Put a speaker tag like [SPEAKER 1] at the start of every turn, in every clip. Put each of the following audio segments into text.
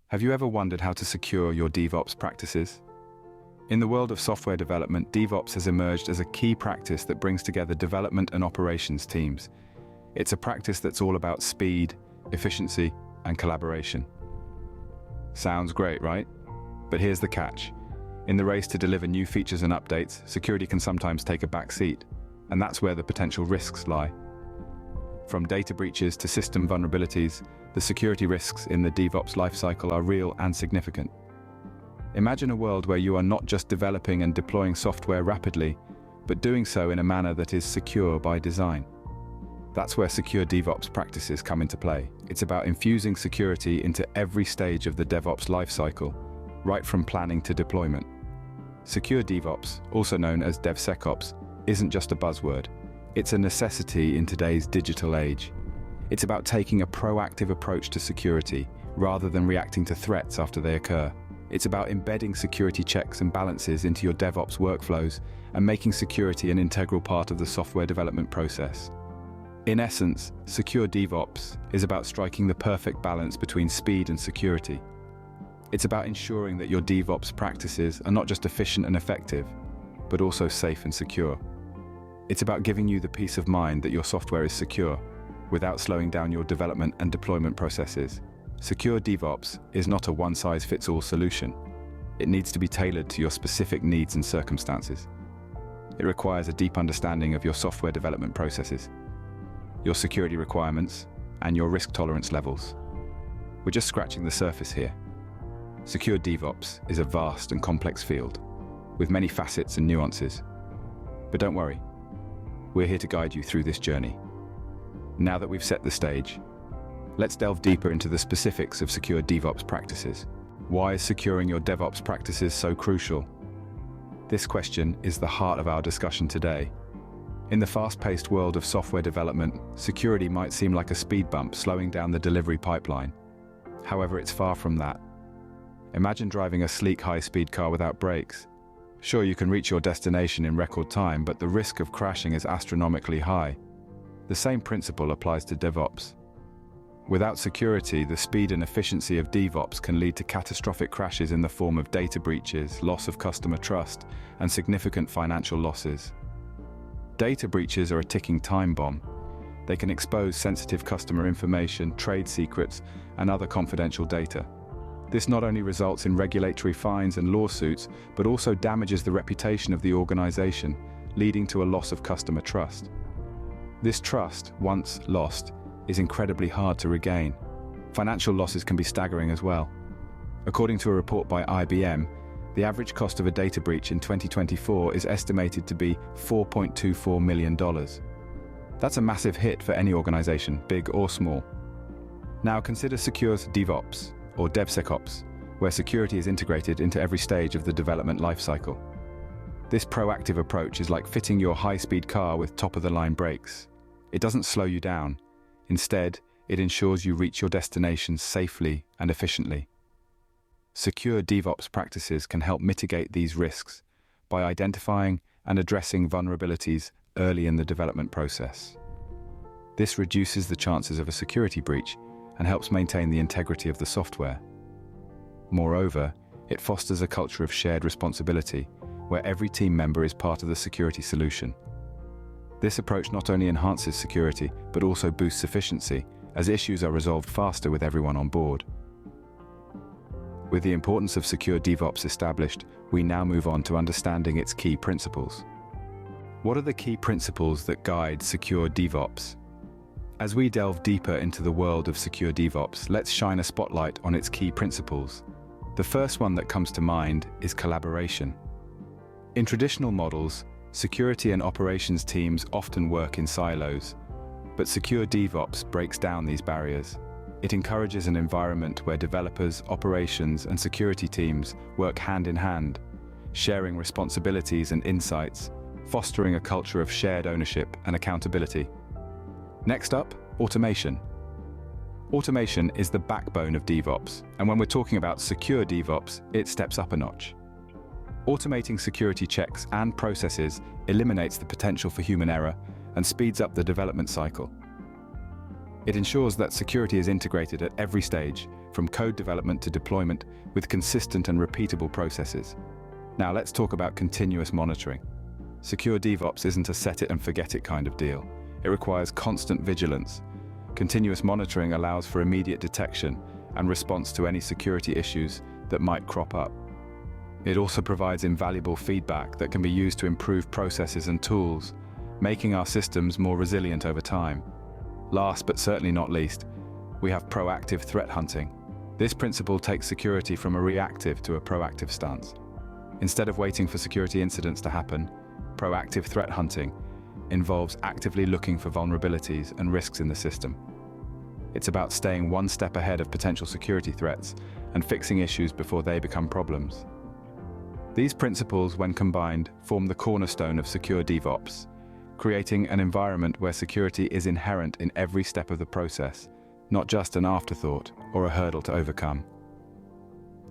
[SPEAKER 1] Have you ever wondered how to secure your DevOps practices? In the world of software development, DevOps has emerged as a key practice that brings together development and operations teams. It's a practice that's all about speed, efficiency, and collaboration. Sounds great, right? But here's the catch. In the race to deliver new features and updates, security can sometimes take a back seat, and that's where the potential risks lie. From data breaches to system vulnerabilities, the security risks in the DevOps lifecycle are real and significant. Imagine a world where you are not just developing and deploying software rapidly, but doing so in a manner that is secure by design. That's where Secure DevOps practices come into play. It's about infusing security into every stage of the DevOps lifecycle, right from planning to deployment. Secure DevOps, also known as DevSecOps, isn't just a buzzword. It's a necessity in today's digital age. It's about taking a proactive approach to security, rather than reacting to threats after they occur. It's about embedding security checks and balances into your DevOps workflows and making security an integral part of the software development process. In essence, Secure DevOps is about striking the perfect balance between speed and security. It's about ensuring that your DevOps practices are not just efficient and effective, but also safe and secure. It's about giving you the peace of mind that your software is secure, without slowing down your development and deployment processes. Secure DevOps is not a one-size-fits-all solution. It needs to be tailored to your specific needs and circumstances. It requires a deep understanding of your software development processes, your security requirements, and your risk tolerance levels. We're just scratching the surface here. Secure DevOps is a vast and complex field, with many facets and nuances. But don't worry, we're here to guide you through this journey. Now that we've set the stage, let's delve deeper into the specifics of Secure DevOps practices. Why is securing your DevOps practices so crucial? This question is the heart of our discussion today. In the fast-paced world of software development, security might seem like a speed bump slowing down the delivery pipeline. However, it's far from that. Imagine driving a sleek high-speed car without brakes. Sure, you can reach your destination in record time, but the risk of crashing is astronomically high. The same principle applies to DevOps. Without security, the speed and efficiency of DevOps can lead to catastrophic crashes in the form of data breaches, loss of customer trust, and significant financial losses. Data breaches are a ticking time bomb. They can expose sensitive customer information, trade secrets, and other confidential data. This not only results in regulatory fines and lawsuits, but also damages the reputation of the organization, leading to a loss of customer trust. This trust, once lost, is incredibly hard to regain. Financial losses can be staggering as well. According to a report by IBM, the average cost of a data breach in 2024 is estimated to be $4.24 million. That's a massive hit for any organization, big or small. Now consider Secure DevOps, or DevSecOps, where security is integrated into every stage of the development lifecycle. This proactive approach is like fitting your high-speed car with top-of-the-line brakes. It doesn't slow you down. Instead, it ensures you reach your destination safely and efficiently. Secure DevOps practices can help mitigate these risks by identifying and addressing vulnerabilities early in the development process. This reduces the chances of a security breach and helps maintain the integrity of the software. Moreover, it fosters a culture of shared responsibility, where every team member is part of the security solution. This approach not only enhances security, but also boosts efficiency, as issues are resolved faster with everyone on board. With the importance of Secure DevOps established, we now move on to understanding its key principles. What are the key principles that guide Secure DevOps? As we delve deeper into the world of Secure DevOps, let's shine a spotlight on its key principles. The first one that comes to mind is collaboration. In traditional models, security and operations teams often work in silos, but Secure DevOps breaks down these barriers. It encourages an environment where developers, operations, and security teams work hand in hand, sharing responsibilities and insights, fostering a culture of shared ownership and accountability. Next up, automation. Automation is the backbone of DevOps, and when we're talking about Secure DevOps, it steps up a notch. Automating security checks and processes eliminates the potential for human error and speeds up the development cycle. It ensures that security is integrated at every stage, from code development to deployment, with consistent and repeatable processes. Now let's talk about continuous monitoring. Secure DevOps isn't a set it and forget it kind of deal. It requires constant vigilance. Continuous monitoring allows for immediate detection and response to any security issues that might crop up. It also provides invaluable feedback that can be used to improve processes and tools, making our systems more resilient over time. Last but certainly not least, we have proactive threat hunting. This principle takes security from a reactive to a proactive stance. Instead of waiting for security incidents to happen, proactive threat hunting involves actively looking for vulnerabilities and risks in the system. It's about staying one step ahead of potential security threats and fixing issues before they become problems. These principles, when combined, form the cornerstone of Secure DevOps, creating an environment where security is inherent in every step of the process, not just an afterthought or a hurdle to overcome.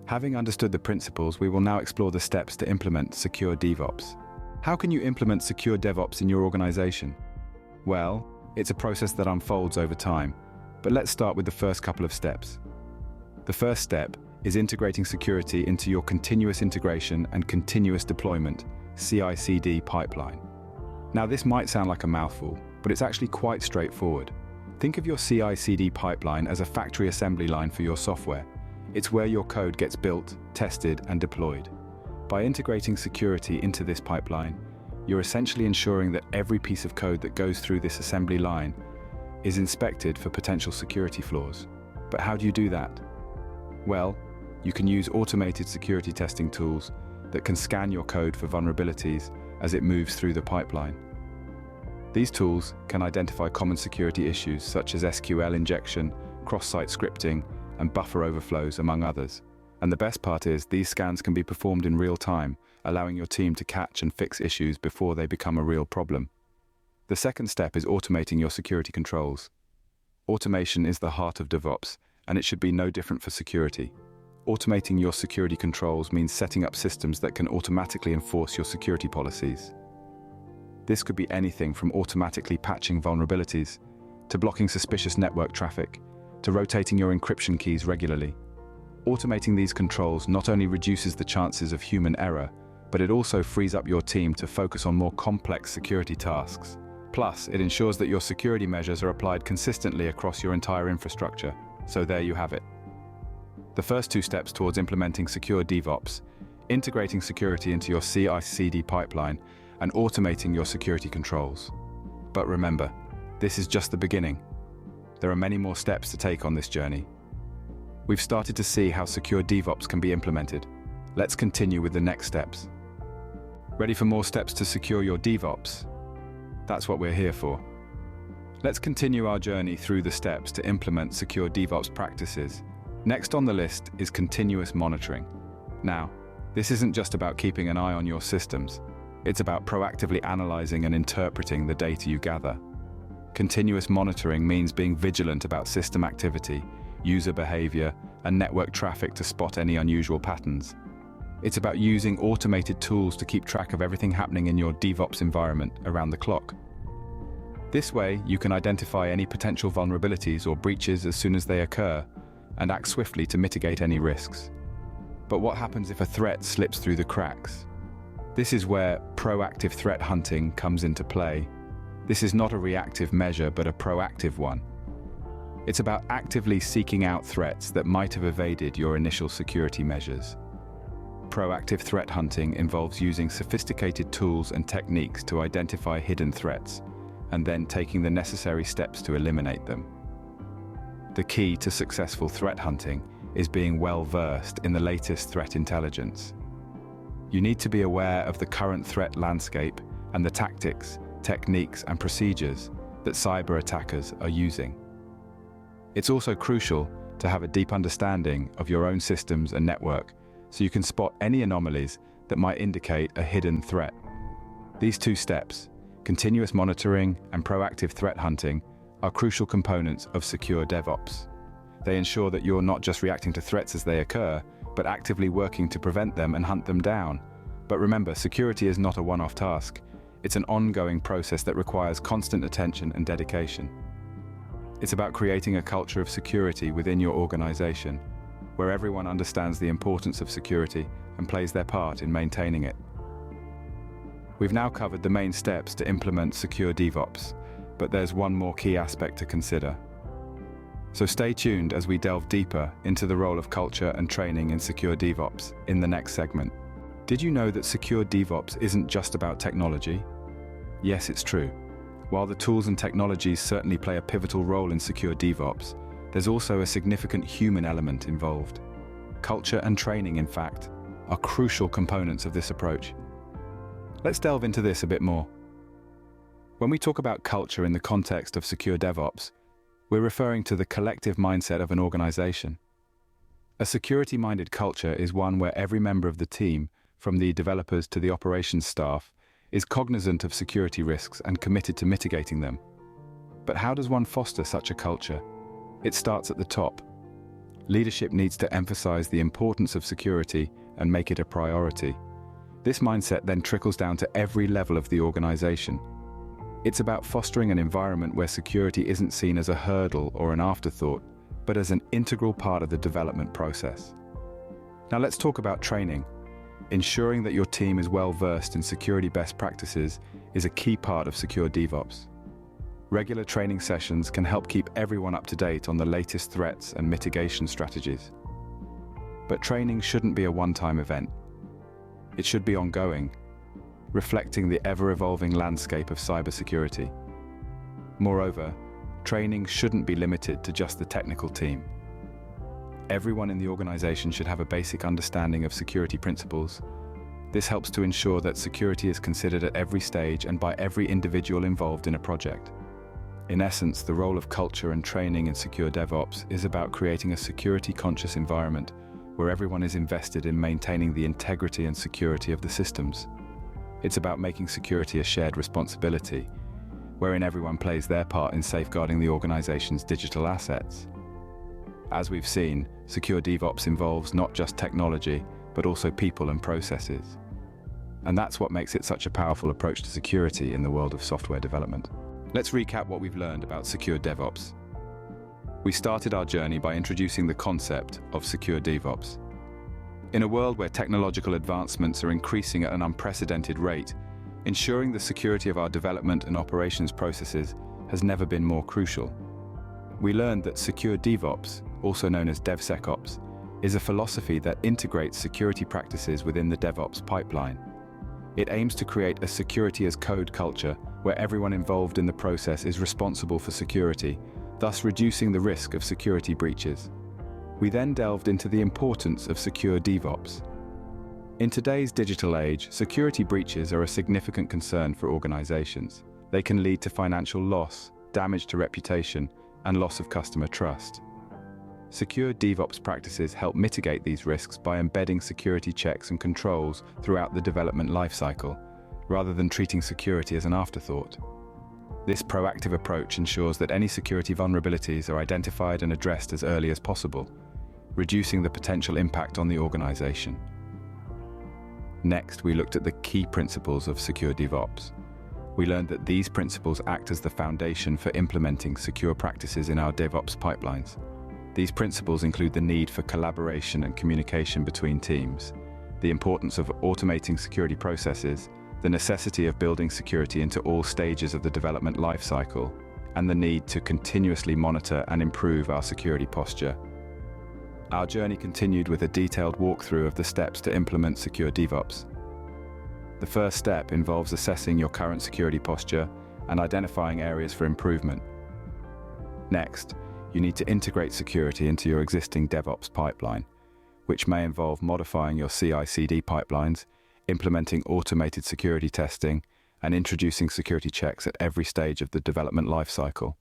[SPEAKER 1] Having understood the principles, we will now explore the steps to implement Secure DevOps. How can you implement Secure DevOps in your organization? Well, it's a process that unfolds over time, but let's start with the first couple of steps. The first step is integrating security into your continuous integration and continuous deployment (CI/CD) pipeline. Now, this might sound like a mouthful, but it's actually quite straightforward. Think of your CI/CD pipeline as a factory assembly line for your software. It's where your code gets built, tested, and deployed. By integrating security into this pipeline, you're essentially ensuring that every piece of code that goes through this assembly line is inspected for potential security flaws. But how do you do that? Well, you can use automated security testing tools that can scan your code for vulnerabilities as it moves through the pipeline. These tools can identify common security issues such as SQL injection, cross-site scripting, and buffer overflows, among others. And the best part is, these scans can be performed in real time, allowing your team to catch and fix issues before they become a real problem. The second step is automating your security controls. Automation is the heart of DevOps, and it should be no different for security. Automating your security controls means setting up systems that can automatically enforce your security policies. This could be anything from automatically patching vulnerabilities, to blocking suspicious network traffic, to rotating your encryption keys regularly. Automating these controls not only reduces the chances of human error, but it also frees up your team to focus on more complex security tasks. Plus, it ensures that your security measures are applied consistently across your entire infrastructure. So there you have it. The first two steps towards implementing Secure DevOps: integrating security into your CI/CD pipeline and automating your security controls. But remember, this is just the beginning. There are many more steps to take on this journey. We've started to see how Secure DevOps can be implemented. Let's continue with the next steps. Ready for more steps to secure your DevOps? That's what we're here for. Let's continue our journey through the steps to implement Secure DevOps practices. Next on the list is continuous monitoring. Now, this isn't just about keeping an eye on your systems. It's about proactively analyzing and interpreting the data you gather. Continuous monitoring means being vigilant about system activity, user behavior, and network traffic to spot any unusual patterns. It's about using automated tools to keep track of everything happening in your DevOps environment around the clock. This way, you can identify any potential vulnerabilities or breaches as soon as they occur, and act swiftly to mitigate any risks. But what happens if a threat slips through the cracks? This is where proactive threat hunting comes into play. This is not a reactive measure, but a proactive one. It's about actively seeking out threats that might have evaded your initial security measures. Proactive threat hunting involves using sophisticated tools and techniques to identify hidden threats, and then taking the necessary steps to eliminate them. The key to successful threat hunting is being well-versed in the latest threat intelligence. You need to be aware of the current threat landscape and the tactics, techniques, and procedures that cyber attackers are using. It's also crucial to have a deep understanding of your own systems and network so you can spot any anomalies that might indicate a hidden threat. These two steps, continuous monitoring and proactive threat hunting, are crucial components of Secure DevOps. They ensure that you're not just reacting to threats as they occur, but actively working to prevent them and hunt them down. But remember, security is not a one-off task. It's an ongoing process that requires constant attention and dedication. It's about creating a culture of security within your organization, where everyone understands the importance of security and plays their part in maintaining it. We've now covered the main steps to implement Secure DevOps, but there's one more key aspect to consider. So stay tuned as we delve deeper into the role of culture and training in Secure DevOps in the next segment. Did you know that Secure DevOps isn't just about technology? Yes, it's true. While the tools and technologies certainly play a pivotal role in Secure DevOps, there's also a significant human element involved. Culture and training, in fact, are crucial components of this approach. Let's delve into this a bit more. When we talk about culture in the context of Secure DevOps, we're referring to the collective mindset of an organization. A security-minded culture is one where every member of the team, from the developers to the operations staff, is cognizant of security risks and committed to mitigating them. But how does one foster such a culture? It starts at the top. Leadership needs to emphasize the importance of security and make it a priority. This mindset then trickles down to every level of the organization. It's about fostering an environment where security isn't seen as a hurdle or an afterthought, but as an integral part of the development process. Now let's talk about training. Ensuring that your team is well versed in security best practices is a key part of Secure DevOps. Regular training sessions can help keep everyone up to date on the latest threats and mitigation strategies. But training shouldn't be a one-time event. It should be ongoing, reflecting the ever-evolving landscape of cybersecurity. Moreover, training shouldn't be limited to just the technical team. Everyone in the organization should have a basic understanding of security principles. This helps to ensure that security is considered at every stage and by every individual involved in a project. In essence, the role of culture and training in Secure DevOps is about creating a security-conscious environment where everyone is invested in maintaining the integrity and security of the systems. It's about making security a shared responsibility, wherein everyone plays their part in safeguarding the organization's digital assets. As we've seen, Secure DevOps involves not just technology, but also people and processes. And that's what makes it such a powerful approach to security in the world of software development. Let's recap what we've learned about Secure DevOps. We started our journey by introducing the concept of Secure DevOps. In a world where technological advancements are increasing at an unprecedented rate, ensuring the security of our development and operations processes has never been more crucial. We learned that Secure DevOps, also known as DevSecOps, is a philosophy that integrates security practices within the DevOps pipeline. It aims to create a security as code culture where everyone involved in the process is responsible for security, thus reducing the risk of security breaches. We then delved into the importance of Secure DevOps. In today's digital age, security breaches are a significant concern for organizations. They can lead to financial loss, damage to reputation, and loss of customer trust. Secure DevOps practices help mitigate these risks by embedding security checks and controls throughout the development lifecycle, rather than treating security as an afterthought. This proactive approach ensures that any security vulnerabilities are identified and addressed as early as possible, reducing the potential impact on the organization. Next, we looked at the key principles of Secure DevOps. We learned that these principles act as the foundation for implementing secure practices in our DevOps pipelines. These principles include the need for collaboration and communication between teams, the importance of automating security processes, the necessity of building security into all stages of the development lifecycle, and the need to continuously monitor and improve our security posture. Our journey continued with a detailed walkthrough of the steps to implement Secure DevOps. The first step involves assessing your current security posture and identifying areas for improvement. Next, you need to integrate security into your existing DevOps pipeline, which may involve modifying your CI/CD pipelines, implementing automated security testing, and introducing security checks at every stage of the development lifecycle.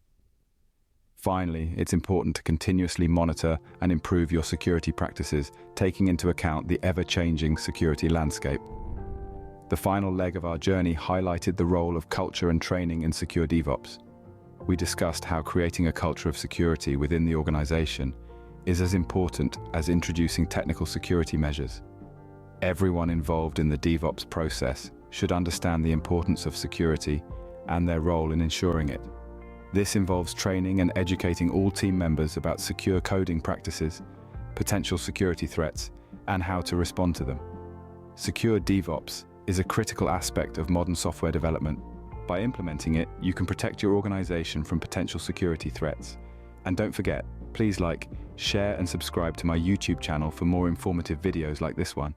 [SPEAKER 1] Finally, it's important to continuously monitor and improve your security practices, taking into account the ever-changing security landscape. The final leg of our journey highlighted the role of culture and training in Secure DevOps. We discussed how creating a culture of security within the organization is as important as introducing technical security measures. Everyone involved in the DevOps process should understand the importance of security and their role in ensuring it. This involves training and educating all team members about secure coding practices, potential security threats, and how to respond to them. Secure DevOps is a critical aspect of modern software development. By implementing it, you can protect your organization from potential security threats. And don't forget, please like, share, and subscribe to my YouTube channel for more informative videos like this one.